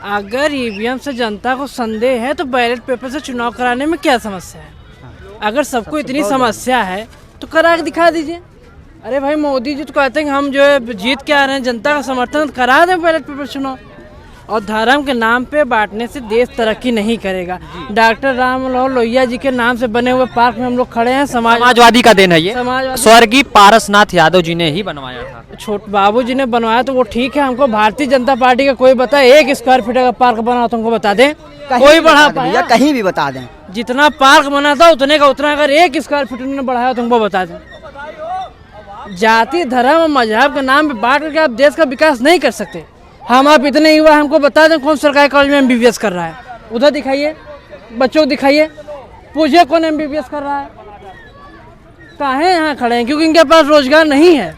अगर ईवीएम से जनता को संदेह है तो बैलेट पेपर से चुनाव कराने में क्या समस्या है? अगर सबको इतनी समस्या है तो करा के दिखा दीजिए। अरे भाई मोदी जी तो कहते हैं कि हम जो है जीत के आ रहे हैं, जनता का समर्थन करा दें बैलेट पेपर चुनाव। और धर्म के नाम पे बांटने से देश तरक्की नहीं करेगा। डॉक्टर राम मनोहर लोहिया जी के नाम से बने हुए पार्क में हम लोग खड़े हैं। समाजवादी का देन है ये, समाजवादी स्वर्गीय पारसनाथ यादव जी ने ही बनवाया था। छोट बाबू जी ने बनवाया तो वो ठीक है। हमको भारतीय जनता पार्टी का कोई बताए 1 स्क्वायर फीट का पार्क बना तो हमको बता दें, कोई बढ़ा पाया? कहीं भी बता दें, जितना पार्क बना था उतने का उतना, अगर 1 स्क्वायर फीट उन्होंने बढ़ाया तो हमको बता दें। जाति धर्म और मजहब के नाम पे बांट करके आप देश का विकास नहीं कर सकते। हम आप इतने युवा हमको बता दें कौन सरकारी कॉलेज में MBBS कर रहा है, उधर दिखाइए, बच्चों को दिखाइए, पूछिए कौन MBBS कर रहा है। काहे यहाँ खड़े हैं? क्योंकि इनके पास रोजगार नहीं है।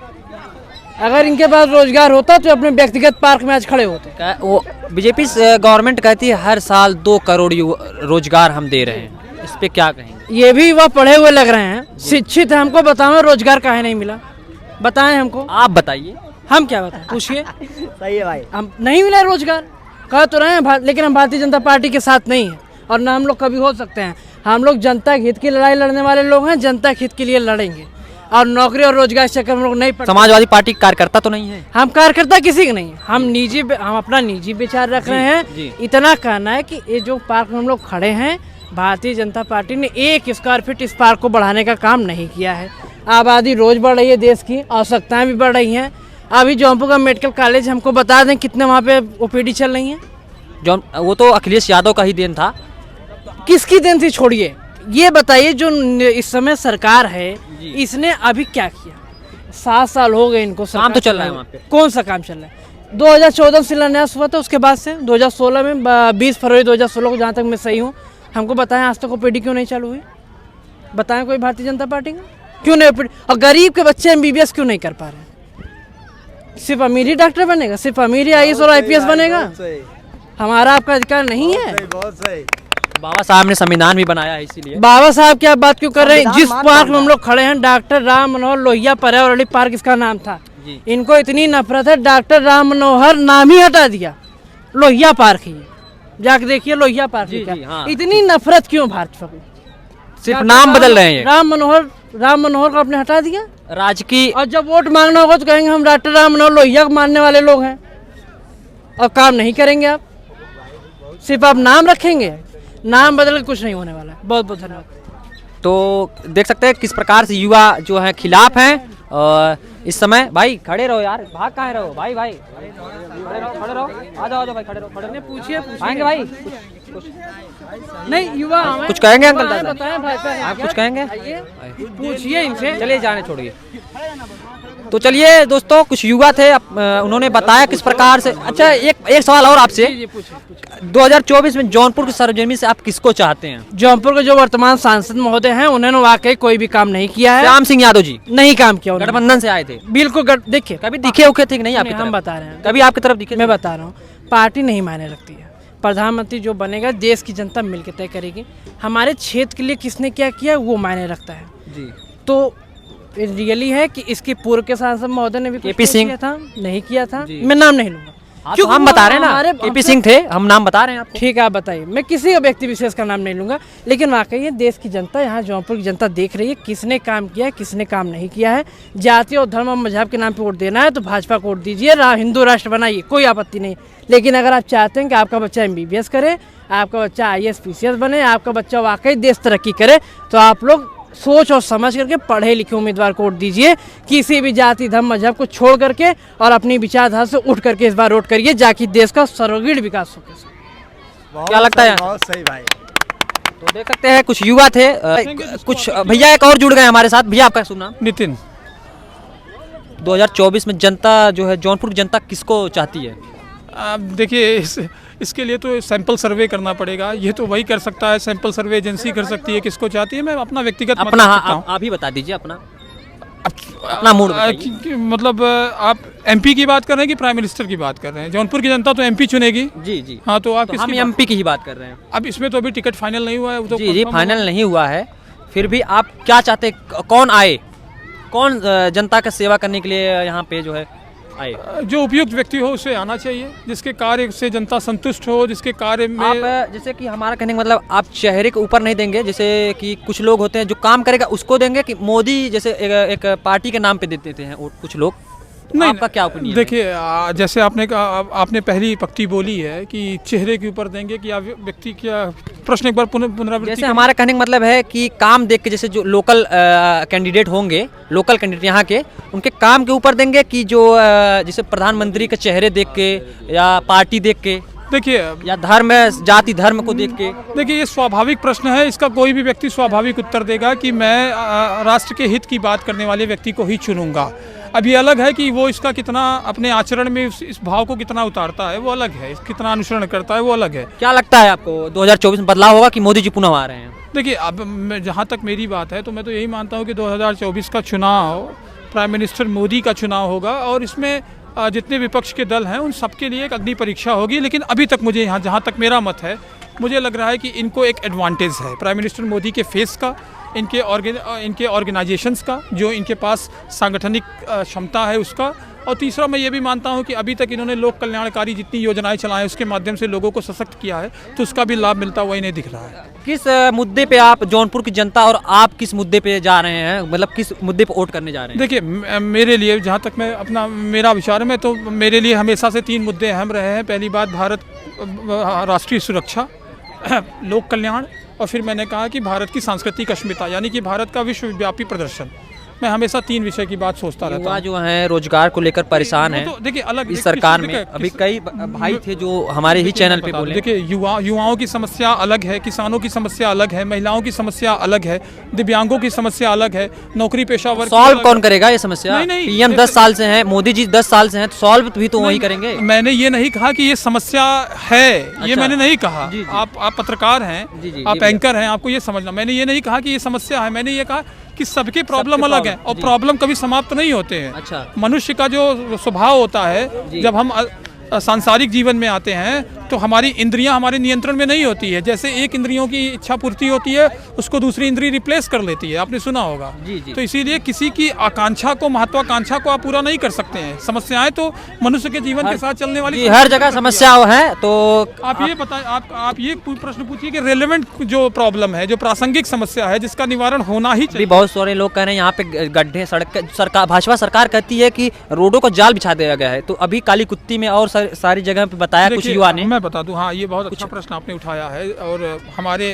अगर इनके पास रोजगार होता तो अपने व्यक्तिगत पार्क में आज खड़े होते। वो बीजेपी गवर्नमेंट कहती है हर साल 2 करोड़ रोजगार हम दे रहे हैं, इस पे क्या कहेंगे? ये भी युवा पढ़े हुए लग रहे हैं, शिक्षित है। हमको बताओ रोजगार काहे नहीं मिला, बताएं हमको। आप बताइए। हम क्या बताएं, पूछिए। सही है भाई, हम नहीं मिला रोजगार, कह तो रहे हैं, लेकिन हम भारतीय जनता पार्टी के साथ नहीं है और ना हम लोग कभी हो सकते हैं। हम लोग जनता के हित की लड़ाई लड़ने वाले लोग हैं, जनता के हित के लिए लड़ेंगे और नौकरी और रोजगार के चक्कर में लोग नहीं पड़ते। समाजवादी पार्टी कार्यकर्ता तो नहीं है? हम कार्यकर्ता किसी के नहीं, हम अपना निजी विचार रख रहे हैं। इतना कहना है कि ये जो पार्क में हम लोग खड़े हैं, भारतीय जनता पार्टी ने 1 स्क्वायर फीट इस पार्क को बढ़ाने का काम नहीं किया है। आबादी रोज बढ़ रही है, देश की आवश्यकताएं भी बढ़ रही हैं। अभी जौनपुर का मेडिकल कॉलेज हमको बता दें कितने वहाँ पे OPD चल रही है। वो तो अखिलेश यादव का ही देन था। किसकी देन थी छोड़िए, ये बताइए जो इस समय सरकार है इसने अभी क्या किया? 7 साल हो गए इनको, काम तो चल रहा है वहाँ पे। कौन सा काम चल रहा है? 2014 में शिलान्यास हुआ था, उसके बाद से 2016 में 20 फरवरी 2016 को जहाँ तक मैं सही हूँ, हमको बताएं आज तक OPD क्यों नहीं चालू हुई? बताएं कोई भारतीय जनता पार्टी का क्यों नहीं OPD? और गरीब के बच्चे MBBS क्यों नहीं कर पा रहे? सिर्फ अमीर ही डॉक्टर बनेगा, सिर्फ अमीर ही IAS और IPS बनेगा? हमारा आपका अधिकार नहीं है। बहुत सही। बाबा साहब ने संविधान भी बनाया है, इसीलिए। बाबा साहब क्या बात क्यों कर रहे हैं? जिस पार्क में हम लोग खड़े हैं, डॉक्टर राम मनोहर लोहिया पर्यावरण पार्क इसका नाम था। इनको इतनी नफरत है, डॉक्टर राम मनोहर नाम ही हटा दिया, लोहिया पार्क ही जाके देखिए। लोहिया पार्क इतनी नफरत क्यों भाजपा को? सिर्फ नाम बदल रहे हैं। राम मनोहर को आपने हटा दिया राजकीय। और जब वोट मांगना होगा तो कहेंगे हम डॉक्टर राम मनोहर लोहिया को मानने वाले लोग हैं, और काम नहीं करेंगे आप, सिर्फ आप नाम रखेंगे। नाम बदल के कुछ नहीं होने वाला है। बहुत बहुत धन्यवाद। तो देख सकते हैं किस प्रकार से युवा जो है खिलाफ हैं। इस समय भाई खड़े रहो यार, भाग कहाँ रहो भाई? खड़े रहो, आ जाओ भाई, खड़े रहो। पूछिए आएंगे भाई, कुछ नहीं, युवा कुछ कहेंगे अंकल? बताएं भाई, आप कुछ कहेंगे? पूछिए इनसे। चलिए जाने छोड़िए। तो चलिए दोस्तों, कुछ युवा थे, उन्होंने बताया किस प्रकार से। अच्छा, एक सवाल और आपसे। 2024 में जौनपुर की सरजमी से आप किसको चाहते हैं? जौनपुर के जो वर्तमान सांसद महोदय हैं, उन्होंने वाकई कोई भी काम नहीं किया है। श्याम सिंह यादव जी नहीं काम किया, गठबंधन से आए थे। बिल्कुल देखिए, कभी दिखे उखे थे कि नहीं आपकी तरफ? हम बता रहे हैं, कभी आपकी तरफ दिखे? मैं बता रहा हूँ, पार्टी नहीं मायने रखती है। प्रधानमंत्री जो बनेगा देश की जनता मिलकर तय करेगी। हमारे क्षेत्र के लिए किसने क्या किया वो मायने रखता है जी। तो रियली है कि इसके पूर्व के सांसद महोदय ने भी KP सिंह किया था, नहीं किया था। मैं नाम नहीं लूंगा क्योंकि हम बता रहे हैं ना, KP सिंह थे, हम नाम बता रहे हैं आपको। ठीक है, आप बताइए, मैं किसी व्यक्ति विशेष का नाम नहीं लूंगा। लेकिन वाकई ये देश की जनता, यहाँ जौनपुर की जनता देख रही है किसने काम किया है, किसने काम नहीं किया है। जाति और धर्म और मजहब के नाम पे वोट देना है तो भाजपा को वोट दीजिए, हिंदू राष्ट्र बनाइए, कोई आपत्ति नहीं। लेकिन अगर आप चाहते हैं कि आपका बच्चा MBBS करे, आपका बच्चा IAS PCS बने, आपका बच्चा वाकई देश तरक्की करे, तो आप लोग सोच और समझ करके पढ़े लिखे उम्मीदवार को वोट दीजिए। किसी भी जाति धर्म मजहब को छोड़ करके और अपनी विचारधारा से उठ करके इस बार वोट करिए, जाकि देश का सर्वांगीण विकास हो सके। क्या लगता है? बहुत सही भाई। तो देख सकते हैं कुछ युवा थे, कुछ भैया एक और जुड़ गए हमारे साथ। भैया आपका शुभ नाम? नितिन। 2024 में जनता जो है, जौनपुर की जनता किसको चाहती है? आप देखिए, इसके लिए तो सैंपल सर्वे करना पड़ेगा। ये तो वही कर सकता है, सैंपल सर्वे एजेंसी कर सकती है किसको चाहती है। मैं अपना व्यक्तिगत अपना आप ही बता दीजिए अपना मूड मतलब आप MP की बात कर रहे हैं कि प्राइम मिनिस्टर की बात कर रहे हैं? जौनपुर की जनता तो MP चुनेगी। जी। हाँ, तो आप हम MP की ही बात कर रहे हैं। अब इसमें तो अभी टिकट फाइनल नहीं हुआ है। तो जी फाइनल नहीं हुआ है, फिर भी आप क्या चाहते, कौन आए, कौन जनता का सेवा करने के लिए यहाँ पे जो है आए? जो उपयुक्त व्यक्ति हो उसे आना चाहिए, जिसके कार्य से जनता संतुष्ट हो, जिसके कार्य में आप जैसे कि हमारा कहने का मतलब आप चेहरे के ऊपर नहीं देंगे, जैसे कि कुछ लोग होते हैं जो काम करेगा उसको देंगे, कि मोदी जैसे एक पार्टी के नाम पे दे देते हैं कुछ लोग? आपका क्या ओपिनियन? देखिए, जैसे आपने कहा, आपने पहली पंक्ति बोली है कि चेहरे के ऊपर देंगे कि आप व्यक्ति क्या, प्रश्न एक बार पुनरावृत्ति जैसे हमारा कहने का मतलब है कि काम देख के, जैसे जो लोकल कैंडिडेट होंगे, लोकल कैंडिडेट यहाँ के, उनके काम के ऊपर देंगे कि जो जैसे प्रधानमंत्री के चेहरे देख के या पार्टी देख के, देखिए, या धर्म जाति धर्म को देख के? देखिए, ये स्वाभाविक प्रश्न है, इसका कोई भी व्यक्ति स्वाभाविक उत्तर देगा कि मैं राष्ट्र के हित की बात करने वाले व्यक्ति को ही चुनूंगा। अब ये अलग है कि वो इसका कितना अपने आचरण में इस भाव को कितना उतारता है, वो अलग है, कितना अनुसरण करता है, वो अलग है। क्या लगता है आपको 2024 में बदलाव होगा कि मोदी जी पुनः आ रहे हैं? देखिए, अब जहाँ तक मेरी बात है तो मैं तो यही मानता हूँ कि 2024 का चुनाव प्राइम मिनिस्टर मोदी का चुनाव होगा, और इसमें जितने विपक्ष के दल हैं उन सबके लिए एक अग्नि परीक्षा होगी। लेकिन अभी तक मुझे यहाँ, जहाँ तक मेरा मत है, मुझे लग रहा है कि इनको एक एडवांटेज है प्राइम मिनिस्टर मोदी के फेस का, इनके ऑर्गेनाइजेशंस का, जो इनके पास सांगठनिक क्षमता है उसका, और तीसरा मैं ये भी मानता हूँ कि अभी तक इन्होंने लोक कल्याणकारी जितनी योजनाएं चलाई उसके माध्यम से लोगों को सशक्त किया है, तो उसका भी लाभ मिलता हुआ इन्हें दिख रहा है। किस मुद्दे पे आप, जौनपुर की जनता और आप किस मुद्दे पे जा रहे हैं, मतलब किस मुद्दे पे वोट करने जा रहे हैं? देखिए, मेरे लिए, जहाँ तक मैं मेरा विचार है, मैं तो मेरे लिए हमेशा से 3 मुद्दे अहम रहे हैं। पहली बात भारत राष्ट्रीय सुरक्षा, लोक कल्याण, और फिर मैंने कहा कि भारत की सांस्कृतिक अस्मिता, यानी कि भारत का विश्वव्यापी प्रदर्शन। मैं हमेशा 3 विषय की बात सोचता रहता युवा हूँ। जो हैं रोजगार को लेकर परेशान हैं। तो देखिए, अलग इस सरकार में अभी कई भाई थे जो हमारे ही चैनल पे बोले। देखिए, युवाओं की समस्या अलग है, किसानों की समस्या अलग है, महिलाओं की समस्या अलग है, दिव्यांगों की समस्या अलग है, नौकरी पेशा वर्ग। सॉल्व कौन करेगा ये समस्या? नहीं, पीएम 10 साल से हैं, मोदी जी 10 साल से हैं, तो सॉल्व भी तो वही करेंगे। मैंने ये नहीं कहा कि ये समस्या है, ये मैंने नहीं कहा। जी, जी। आप पत्रकार हैं, आप एंकर हैं, आपको ये समझना। मैंने ये नहीं कहा कि ये समस्या है, मैंने ये कहा कि सबके प्रॉब्लम अलग है, और प्रॉब्लम कभी समाप्त नहीं होते हैं। अच्छा। मनुष्य का जो स्वभाव होता है, जब हम सांसारिक जीवन में आते हैं तो हमारी इंद्रियां हमारे नियंत्रण में नहीं होती है। जैसे एक इंद्रियों की इच्छा पूर्ति होती है, उसको दूसरी इंद्री रिप्लेस कर लेती है, आपने सुना होगा। जी। तो इसीलिए किसी की आकांक्षा को, महत्वाकांक्षा को आप पूरा नहीं कर सकते हैं। समस्याएं तो मनुष्य के जीवन के साथ चलने वाली, हर जगह समस्या है। तो आप ये बताएं, आप ये प्रश्न पूछिए कि रेलेवेंट जो प्रॉब्लम है, जो प्रासंगिक समस्या है, जिसका निवारण होना ही चाहिए। बहुत सारे लोग कह रहे हैं यहाँ पे गड्ढे, सड़क, सरकार, भाजपा सरकार कहती है कि रोडों को जाल बिछा दिया गया है। तो अभी काली कुत्ती में और सारी जगह पे बताया कुछ युवा ने। मैं बता दूं, हाँ, ये बहुत अच्छा प्रश्न आपने उठाया है, और हमारे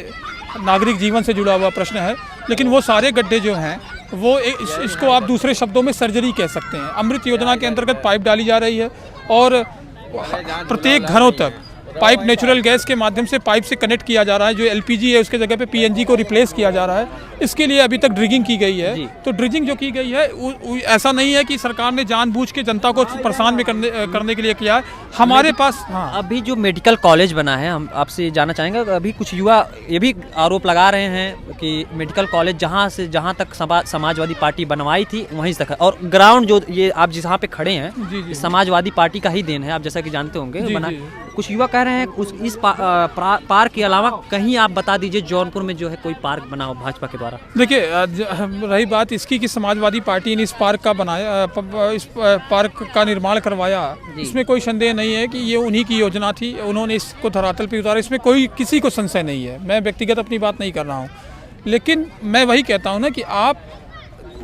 नागरिक जीवन से जुड़ा हुआ प्रश्न है। लेकिन वो सारे गड्ढे जो हैं, वो इसको आप दूसरे शब्दों में सर्जरी कह सकते हैं। अमृत योजना के अंतर्गत पाइप डाली जा रही है, और प्रत्येक घरों तक पाइप नेचुरल गैस के माध्यम से पाइप से कनेक्ट किया जा रहा है। जो एलपीजी है उसके जगह पे पीएनजी को रिप्लेस किया जा रहा है। इसके लिए अभी तक ड्रिगिंग की गई है। तो ड्रिगिंग जो की गई है, ऐसा नहीं है कि सरकार ने जानबूझ के जनता को परेशान में करने के लिए किया है। हमारे पास अभी जो मेडिकल कॉलेज बना है, हम आपसे जानना चाहेंगे, अभी कुछ युवा ये भी आरोप लगा रहे हैं कि मेडिकल कॉलेज जहाँ तक समाजवादी पार्टी बनवाई थी वहीं तक है, और ग्राउंड जो ये आप जहाँ पे खड़े हैं, समाजवादी पार्टी का ही देन है, आप जैसा कि जानते होंगे। कुछ युवा कह रहे हैं इस पार्क के अलावा कहीं आप बता दीजिए जौनपुर में जो है कोई पार्क बना हो भाजपा के द्वारा। देखिए, रही बात इसकी कि समाजवादी पार्टी ने इस पार्क का बनाया, इस पार्क का निर्माण करवाया, इसमें कोई संदेह नहीं है कि ये उन्हीं की योजना थी, उन्होंने इसको धरातल पर उतारा, इसमें कोई किसी को संशय नहीं है। मैं व्यक्तिगत अपनी बात नहीं कर रहा हूँ, लेकिन मैं वही कहता हूँ ना कि आप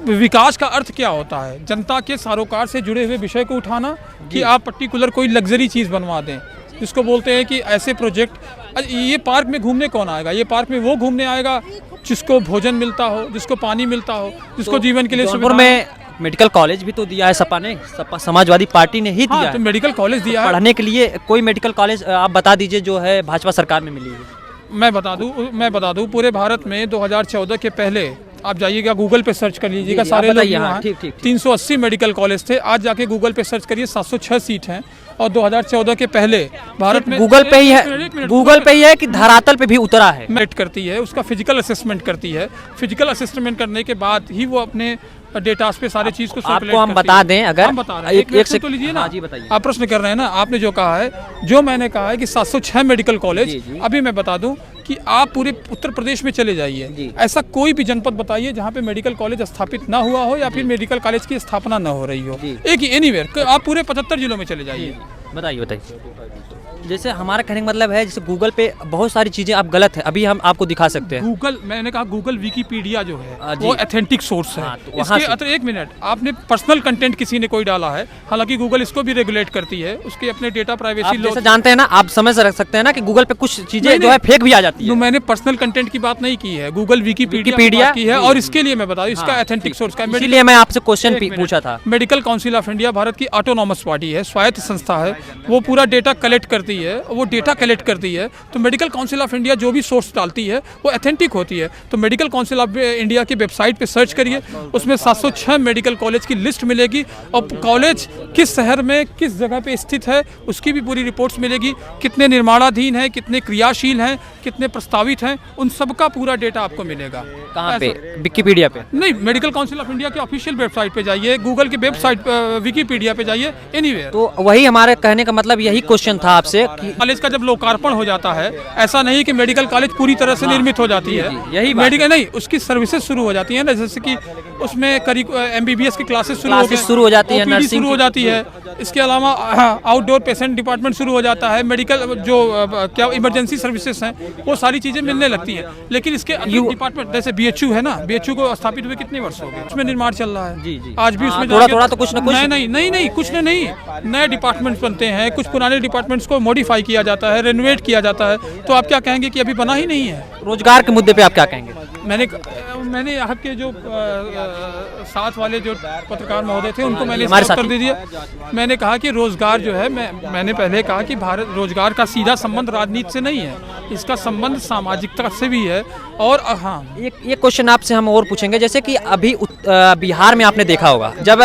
विकास का अर्थ क्या होता है, जनता के सरोकार से जुड़े हुए विषय को उठाना, कि आप पर्टिकुलर कोई लग्जरी चीज़ बनवा दें, जिसको बोलते हैं कि ऐसे प्रोजेक्ट। ये पार्क में घूमने कौन आएगा? ये पार्क में वो घूमने आएगा जिसको भोजन मिलता हो, जिसको पानी मिलता हो, जिसको जीवन के लिए जौनपुर में मेडिकल कॉलेज भी तो दिया है सपा ने, समाजवादी पार्टी ने ही दिया तो मेडिकल कॉलेज दिया है पढ़ने के लिए। कोई मेडिकल कॉलेज आप बता दीजिए जो है भाजपा सरकार में मिली है। मैं बता दूं पूरे भारत में 2014 के पहले आप जाइएगा, गूगल पे सर्च कर लीजिएगा, सारे लोग यहाँ 380 मेडिकल कॉलेज थे। आज जाके गूगल पे सर्च करिए, 706 सीट हैं। और 2014 के पहले भारत में गूगल पे ही है, गूगल पे ही है कि धरातल पे भी उतरा है। मेट करती है, उसका फिजिकल असेसमेंट करती है। फिजिकल असेसमेंट करने के बाद ही वो अपने डेटा पे सारे चीज को आपको हम बता दें, अगर हम बता रहे हैं, एक से तो लीजिए ना। आप प्रश्न कर रहे हैं ना, आपने जो कहा है, जो मैंने कहा है कि 706 मेडिकल कॉलेज, अभी मैं बता दूं कि आप पूरे उत्तर प्रदेश में चले जाइए, ऐसा कोई भी जनपद बताइए जहाँ पे मेडिकल कॉलेज स्थापित ना हुआ हो या फिर मेडिकल कॉलेज की स्थापना ना हो रही हो। एक ही एनीवेयर, आप पूरे 75 जिलों में चले जाइए। बताइए। जैसे हमारा कहने का मतलब है, जैसे गूगल पे बहुत सारी चीज़ें आप गलत है, अभी हम आपको दिखा सकते हैं। गूगल, मैंने कहा गूगल विकीपीडिया जो है जी। वो ऑथेंटिक सोर्स है। तो वहाँ इसके एक मिनट, आपने पर्सनल कंटेंट किसी ने कोई डाला है, हालांकि गूगल इसको भी रेगुलेट करती है, उसके अपने डेटा प्राइवेसी आप जैसे जानते हैं ना, आप समझ रख सकते हैं ना कि गूगल पे कुछ चीज़ें जो है फेक भी आ जाती है। मैंने पर्सनल कंटेंट की बात नहीं की है, गूगल विकीपीडिया की है, और इसके लिए मैं बता दूं इसका ऑथेंटिक सोर्स का। इसीलिए मैं आपसे क्वेश्चन पूछा था। Medical council of India Bharat की ऑटोनॉमस बॉडी है, स्वायत्त संस्था है, वो पूरा डेटा कलेक्ट करती है, वो डेटा कलेक्ट करती है। तो मेडिकल काउंसिल ऑफ इंडिया जो भी सोर्स डालती है वो ऑथेंटिक होती है। तो मेडिकल काउंसिल ऑफ इंडिया की वेबसाइट पे सर्च करिए, उसमें 706 मेडिकल कॉलेज की लिस्ट मिलेगी, और कॉलेज किस शहर में किस जगह पे स्थित है उसकी भी पूरी रिपोर्ट्स मिलेगी, कितने निर्माणाधीन हैं, कितने क्रियाशील हैं, कितने प्रस्तावित हैं, उन सब का पूरा डेटा आपको मिलेगा। कहाँ पे? विकिपीडिया पे नहीं, मेडिकल काउंसिल ऑफ इंडिया के ऑफिशियल वेबसाइट पे जाइए, गूगल के वेबसाइट विकीपीडिया पे जाइए, एनीवेयर। तो वही हमारे कहने का मतलब यही क्वेश्चन था आपसे कि कॉलेज का जब लोकार्पण हो जाता है, ऐसा नहीं कि मेडिकल कॉलेज पूरी तरह से निर्मित हो जाती है, यही बात मेडिकल नहीं, उसकी सर्विसेज शुरू हो जाती है ना, जैसे कि उसमें MBBS की क्लासेस शुरू हो जाती है, नर्सिंग शुरू हो जाती है, इसके अलावा आउटडोर पेशेंट डिपार्टमेंट शुरू हो जाता है, मेडिकल जो क्या इमरजेंसी सर्विसेज हैं वो सारी चीजें मिलने लगती हैं। लेकिन इसके डिपार्टमेंट जैसे BHU है ना, BHU को स्थापित हुए कितने वर्ष हो गए, उसमें निर्माण चल रहा है आज भी, उसमें थोड़ा तो कुछ ना कुछ नहीं कुछ नहीं, नए डिपार्टमेंट्स बनते हैं, कुछ पुराने डिपार्टमेंट्स को मॉडिफाई किया जाता है, रेनोवेट किया जाता है। तो आप क्या कहेंगे कि अभी बना ही नहीं है? रोजगार के मुद्दे पे आप क्या कहेंगे? मैंने आपके जो साथ वाले जो पत्रकार महोदय थे उनको मैंने उत्तर दे दिया। मैंने कहा कि रोजगार जो है, मैंने पहले कहा कि भारत रोजगार का सीधा संबंध राजनीति से नहीं है, इसका संबंध सामाजिकता से भी है। और हाँ, एक क्वेश्चन आपसे हम और पूछेंगे, जैसे कि अभी बिहार में आपने देखा होगा, जब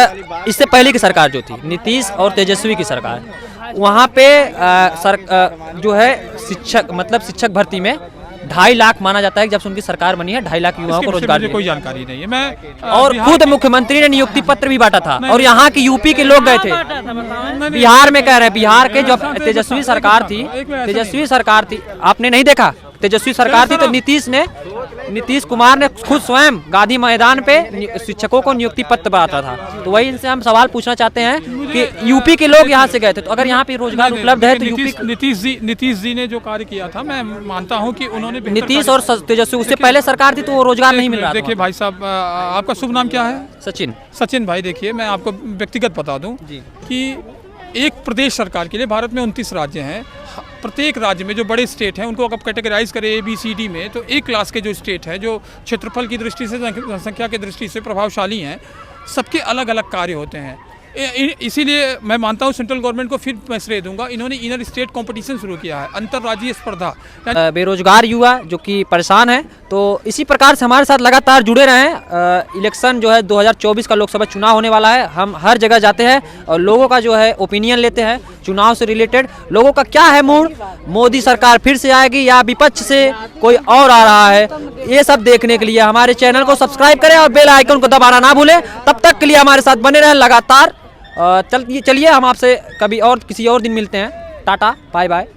इससे पहले की सरकार जो थी, नीतीश और तेजस्वी की सरकार, वहाँ पे जो है शिक्षक भर्ती में 2.5 लाख माना जाता है, जब से उनकी सरकार बनी है 2.5 लाख युवाओं को रोजगार मुझे कोई जानकारी नहीं है। मैं और खुद मुख्यमंत्री ने नियुक्ति पत्र भी बांटा था, और यहाँ की यूपी के लोग गए थे। बिहार में कह रहे हैं, बिहार के जो तेजस्वी सरकार थी, आपने नहीं देखा? तेजस्वी सरकार थी तो नीतीश कुमार ने खुद स्वयं गांधी मैदान पे शिक्षकों को नियुक्ति पत्र बांटा था। तो वही इनसे हम सवाल पूछना चाहते हैं कि यूपी के लोग यहाँ से गए थे, तो अगर यहाँ पे रोजगार उपलब्ध है तो यूपी। नीतीश जी ने जो कार्य किया था, मैं मानता हूँ कि उन्होंने नीतीश और तेजस्वी, उससे पहले सरकार थी तो वो रोजगार नहीं मिल रहा था। देखिए भाई साहब, आपका शुभ नाम क्या है? सचिन भाई, देखिए मैं आपको व्यक्तिगत बता दूं कि एक प्रदेश सरकार के लिए भारत में 29 राज्य हैं, प्रत्येक राज्य में जो बड़े स्टेट हैं उनको अगर कैटेगराइज करें ABCD में, तो एक क्लास के जो स्टेट हैं, जो क्षेत्रफल की दृष्टि से, जनसंख्या की दृष्टि से प्रभावशाली हैं, सबके अलग अलग कार्य होते हैं। इसीलिए मैं मानता हूँ सेंट्रल गवर्नमेंट को फिर मैं श्रेय दूंगा, इन्होंने इंटर स्टेट कंपटीशन शुरू किया है, अंतर्राज्यीय स्पर्धा। बेरोजगार युवा जो कि परेशान है, तो इसी प्रकार से हमारे साथ लगातार जुड़े रहें। इलेक्शन जो है 2024 का लोकसभा चुनाव होने वाला है, हम हर जगह जाते हैं और लोगों का जो है ओपिनियन लेते हैं चुनाव से रिलेटेड। लोगों का क्या है मूड, मोदी सरकार फिर से आएगी या विपक्ष से कोई और आ रहा है, ये सब देखने के लिए हमारे चैनल को सब्सक्राइब करें और बेल आइकन को दबाना ना भूलें। तब तक के लिए हमारे साथ बने रहें लगातार। चलिए हम आपसे कभी और किसी और दिन मिलते हैं। Tata, bye bye.